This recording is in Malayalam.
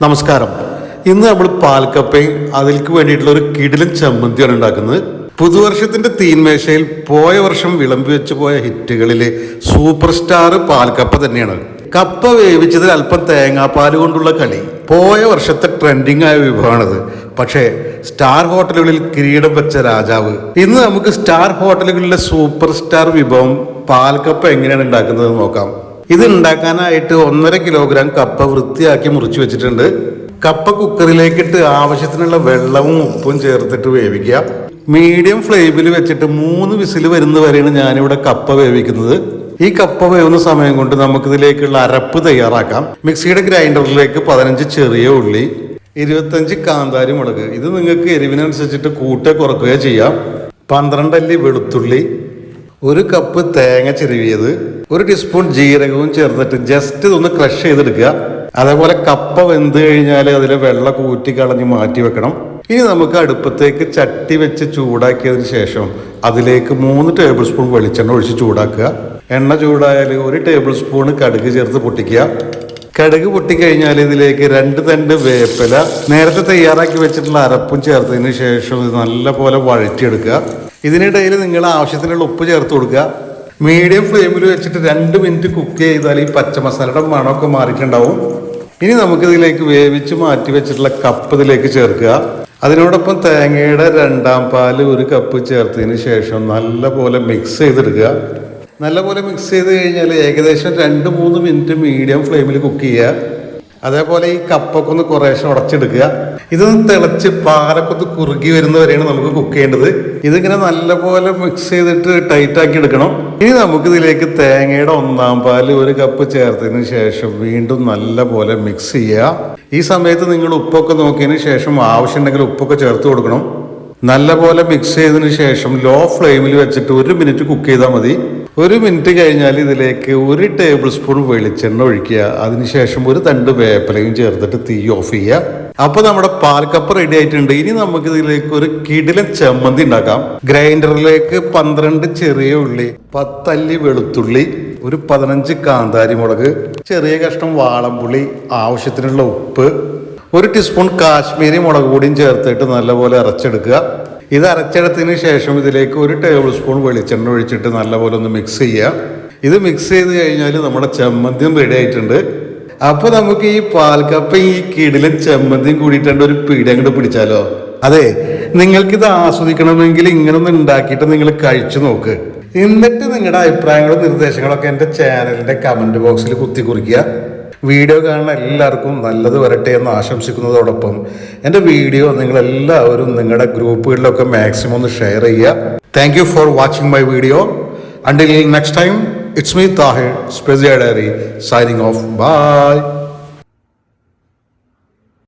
നമസ്കാരം. ഇന്ന് നമ്മൾ പാൽക്കപ്പയും അതിൽക്ക് വേണ്ടിയിട്ടുള്ള ഒരു കിടിലൻ ചമ്മന്തിയാണ് ഉണ്ടാക്കുന്നത്. പുതുവർഷത്തിന്റെ തീൻമേശയിൽ പോയ വർഷം വിളമ്പി വെച്ച് പോയ ഹിറ്റുകളിലെ സൂപ്പർ സ്റ്റാർ പാൽക്കപ്പ തന്നെയാണ്. കപ്പ വേവിച്ചതിൽ അല്പം തേങ്ങാപ്പാൽ കൊണ്ടുള്ള കളി പോയ വർഷത്തെ ട്രെൻഡിങ് ആയ വിഭവമാണിത്. പക്ഷേ സ്റ്റാർ ഹോട്ടലുകളിൽ കിരീടം വെച്ച രാജാവ്. ഇന്ന് നമുക്ക് സ്റ്റാർ ഹോട്ടലുകളിലെ സൂപ്പർ സ്റ്റാർ വിഭവം പാൽക്കപ്പ എങ്ങനെയാണ് ഉണ്ടാക്കുന്നത് നോക്കാം. ഇത് ഉണ്ടാക്കാനായിട്ട് 1.5 കിലോഗ്രാം കപ്പ വൃത്തിയാക്കി മുറിച്ച് വെച്ചിട്ടുണ്ട്. കപ്പ കുക്കറിലേക്കിട്ട് ആവശ്യത്തിനുള്ള വെള്ളവും ഉപ്പും ചേർത്തിട്ട് വേവിക്കുക. മീഡിയം ഫ്ലെയിമിൽ വെച്ചിട്ട് 3 വിസിൽ വരുന്ന വരെയാണ് ഞാനിവിടെ കപ്പ വേവിക്കുന്നത്. ഈ കപ്പ വേവുന്ന സമയം കൊണ്ട് നമുക്കിതിലേക്കുള്ള അരപ്പ് തയ്യാറാക്കാം. മിക്സിയുടെ ഗ്രൈൻഡറിലേക്ക് 15 ചെറിയ ഉള്ളി, 25 കാന്താരി മുളക്, ഇത് നിങ്ങൾക്ക് എരിവിനനുസരിച്ചിട്ട് കൂട്ടുകയോ കുറക്കുകയോ ചെയ്യാം. 12 അല്ലി വെളുത്തുള്ളി, 1 കപ്പ് തേങ്ങ ചിരവിയത്, 1 ടീസ്പൂൺ ജീരകവും ചേർത്തിട്ട് ജസ്റ്റ് ഇതൊന്ന് ക്രഷ് ചെയ്തെടുക്കുക. അതേപോലെ കപ്പ വെന്ത് കഴിഞ്ഞാൽ അതിലെ വെള്ളം കൂറ്റി കളഞ്ഞ് മാറ്റി വെക്കണം. ഇനി നമുക്ക് അടുപ്പത്തേക്ക് ചട്ടി വെച്ച് ചൂടാക്കിയതിന് ശേഷം അതിലേക്ക് 3 ടേബിൾ സ്പൂൺ വെളിച്ചെണ്ണ ഒഴിച്ച് ചൂടാക്കുക. എണ്ണ ചൂടായാൽ 1 ടേബിൾ സ്പൂൺ കടുക് ചേർത്ത് പൊട്ടിക്കുക. കടുക് പൊട്ടിക്കഴിഞ്ഞാൽ ഇതിലേക്ക് 2 തണ്ട് വേപ്പില, നേരത്തെ തയ്യാറാക്കി വെച്ചിട്ടുള്ള അരപ്പും ചേർത്തതിന് ശേഷം ഇത് നല്ലപോലെ വഴറ്റിയെടുക്കുക. ഇതിനിടയിൽ നിങ്ങൾ ആവശ്യത്തിനുള്ള ഉപ്പ് ചേർത്ത് കൊടുക്കുക. മീഡിയം ഫ്ലെയിമിൽ വെച്ചിട്ട് 2 മിനിറ്റ് കുക്ക് ചെയ്താൽ ഈ പച്ചമസാലയുടെ മണമൊക്കെ മാറിയിട്ടുണ്ടാവും. ഇനി നമുക്കിതിലേക്ക് വേവിച്ച് മാറ്റി വെച്ചിട്ടുള്ള കപ്പ് ഇതിലേക്ക് ചേർക്കുക. അതിനോടൊപ്പം തേങ്ങയുടെ 2ാം പാല് 1 കപ്പ് ചേർത്തതിന് ശേഷം നല്ലപോലെ മിക്സ് ചെയ്തെടുക്കുക. നല്ലപോലെ മിക്സ് ചെയ്ത് കഴിഞ്ഞാൽ ഏകദേശം 2-3 മിനിറ്റ് മീഡിയം ഫ്ലെയിമിൽ കുക്ക് ചെയ്യുക. അതേപോലെ ഈ കപ്പൊക്കെ ഒന്ന് കുറേശ്ശെ ഉടച്ചെടുക്കുക. ഇതൊന്ന് തിളച്ച് പാലൊക്കെ ഒന്ന് കുറുകി വരുന്നവരെയാണ് നമുക്ക് കുക്ക് ചെയ്യേണ്ടത്. ഇതിങ്ങനെ നല്ലപോലെ മിക്സ് ചെയ്തിട്ട് ടൈറ്റാക്കി എടുക്കണം. ഇനി നമുക്കിതിലേക്ക് തേങ്ങയുടെ 1ാം പാല് 1 കപ്പ് ചേർത്തതിന് ശേഷം വീണ്ടും നല്ലപോലെ മിക്സ് ചെയ്യുക. ഈ സമയത്ത് നിങ്ങൾ ഉപ്പൊക്കെ നോക്കിയതിന് ശേഷം ആവശ്യമുണ്ടെങ്കിൽ ഉപ്പൊക്കെ ചേർത്ത് കൊടുക്കണം. നല്ലപോലെ മിക്സ് ചെയ്തതിന് ശേഷം ലോ ഫ്ലെയിമിൽ വെച്ചിട്ട് 1 മിനിറ്റ് കുക്ക് ചെയ്താൽ മതി. 1 മിനിറ്റ് കഴിഞ്ഞാൽ ഇതിലേക്ക് 1 ടേബിൾ സ്പൂൺ വെളിച്ചെണ്ണ ഒഴിക്കുക. അതിനുശേഷം 1 തണ്ട് വേപ്പിലയും ചേർത്തിട്ട് തീ ഓഫ് ചെയ്യുക. അപ്പൊ നമ്മുടെ പാൽക്കപ്പ റെഡി ആയിട്ടുണ്ട്. ഇനി നമുക്ക് ഇതിലേക്ക് ഒരു കിടിലൻ ചമ്മന്തി ഉണ്ടാക്കാം. ഗ്രൈൻഡറിലേക്ക് 12 ചെറിയ ഉള്ളി, 10 അല്ലി വെളുത്തുള്ളി, 15 കാന്താരി മുളക്, ചെറിയ കഷ്ണം വാളംപുളി, ആവശ്യത്തിനുള്ള ഉപ്പ്, 1 ടീസ്പൂൺ കാശ്മീരി മുളക് പൊടിയും ചേർത്തിട്ട് നല്ലപോലെ അരച്ചെടുക്കുക. ഇത് അരച്ചെടുത്തതിന് ശേഷം ഇതിലേക്ക് 1 ടേബിൾ സ്പൂൺ വെളിച്ചെണ്ണ ഒഴിച്ചിട്ട് നല്ലപോലെ ഒന്ന് മിക്സ് ചെയ്യുക. ഇത് മിക്സ് ചെയ്ത് കഴിഞ്ഞാൽ നമ്മുടെ ചമ്മന്തിയും റെഡി ആയിട്ടുണ്ട്. അപ്പോൾ നമുക്ക് ഈ പാൽക്കപ്പ ഈ കിടിലൻ ചമ്മന്തിയും കൂടിയിട്ടുണ്ട് ഒരു പിടി അങ്ങോട്ട് പിടിച്ചാലോ. അതെ, നിങ്ങൾക്കിത് ആസ്വദിക്കണമെങ്കിൽ ഇങ്ങനൊന്ന് ഉണ്ടാക്കിയിട്ട് നിങ്ങൾ കഴിച്ചു നോക്ക്. എന്നിട്ട് നിങ്ങളുടെ അഭിപ്രായങ്ങളും നിർദ്ദേശങ്ങളൊക്കെ എൻ്റെ ചാനലിൻ്റെ കമൻറ്റ് ബോക്സിൽ കുത്തി കുറിക്കുക. വീഡിയോ കാണുന്ന എല്ലാവർക്കും നല്ലത് വരട്ടെ എന്ന് ആശംസിക്കുന്നതോടൊപ്പം എൻ്റെ വീഡിയോ നിങ്ങളെല്ലാവരും നിങ്ങളുടെ ഗ്രൂപ്പുകളിലൊക്കെ മാക്സിമം ഒന്ന് ഷെയർ ചെയ്യുക. Thank you for watching my video. Until next time, it's me Tahir, Spezia Diary, signing off. Bye.